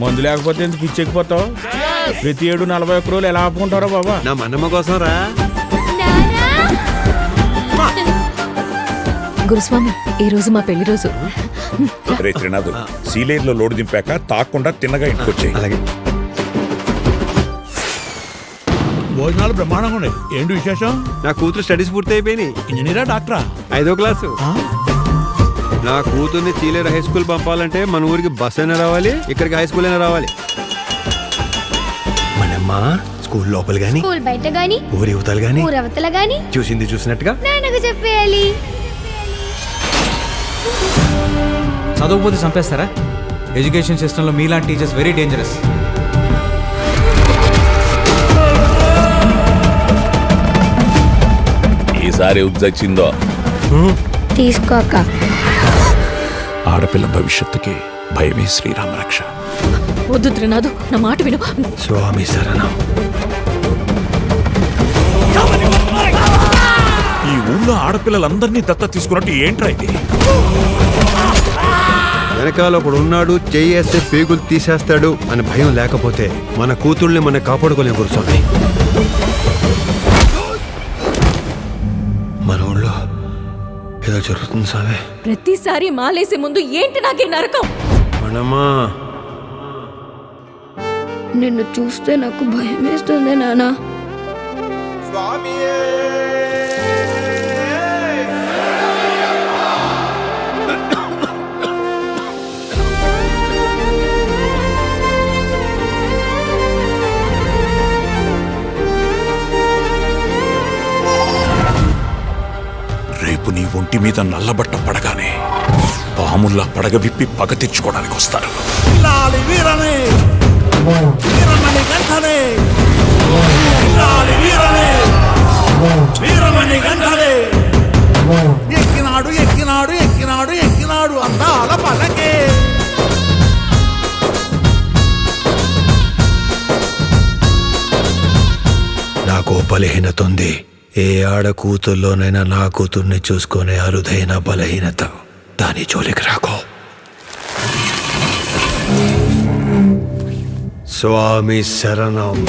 మందు లేకపోతే ఎందుకు పిచ్చెక్కిపోతావు? ప్రతి 7-41 రోజులు ఎలా ఆపుకుంటారో బాబా. నా మనమ్మ కోసం రా. గురుస్వామి, ఈ రోజు మా పెళ్లి రోజు. రే త్రినాథ్, సీలేరులో లోడు దింపాక తాకుండా తిన్నగా ఇంటికొచ్చాయి. అలాగే. భోజనాలు బ్రహ్మాండంగా ఉన్నాయి. ఏంటి విశేషం? నా కూతురు స్టడీస్ పూర్తి అయిపోయినాయి. ఇంజనీరా డాక్టరా? 5వ క్లాసు. నా కూతుర్ని చీలేరు హై స్కూల్ పంపాలంటే మన ఊరికి బస్ అయినా రావాలి, ఇక్కడికి హై స్కూల్ అయినా రావాలి. మనమ్మ స్కూల్ లోపల గాని, స్కూల్ బయట గాని, ఊరి యువతలు గాని, ఊరవతల గాని చూసింది చూసినట్టుగా నాన్నకు చెప్పేయాలి. చదవకపోతే చంపేస్తారా? ఎడ్యుకేషన్ సిస్టంలో మీలాంటి టీచర్స్ వెరీ డేంజరస్. ఈసారి ఉజ్జొచ్చిందో తీసుకోక. ఆడపిల్ల భవిష్యత్తుకి భయమే శ్రీరామ రక్ష. వద్దు త్రినాథు, నా మాట విను. స్వామి శరణం. ఈ ఊళ్ళో ఆడపిల్లలందరినీ దత్త తీసుకున్నట్టు ఏంట్రా ఇది? వెనకాల ఒకడు ఉన్నాడు, చేయేస్తే పేగులు తీసేస్తాడు అని భయం లేకపోతే మన కూతుళ్ళని మనం కాపాడుకోలేం గురుస్వామి. మన ఊళ్ళో ఏదో జరుగుతుంది స్వామి. ప్రతిసారి మాలేసే ముందు ఏంటి నాకే నరకం? మనమ్మా, నిన్ను చూస్తే నాకు భయం వేస్తుంది నాన్న. రేపు నీ ఒంటి మీద నల్లబట్ట పడగానే పాముల్లా పడగ విప్పి పగ తెచ్చుకోవడానికి వస్తారు. ఎక్కినాడు ఎక్కినాడు ఎక్కినాడు ఎక్కినాడు అందాల పలకే. నాకు బలహీనత ఉంది. ఏ ఆడ కూతుర్లోనైనా నా కూతుర్ని చూసుకునే అరుదైన బలహీనత. దాని జోలికి రాకో. స్వామి శరణం.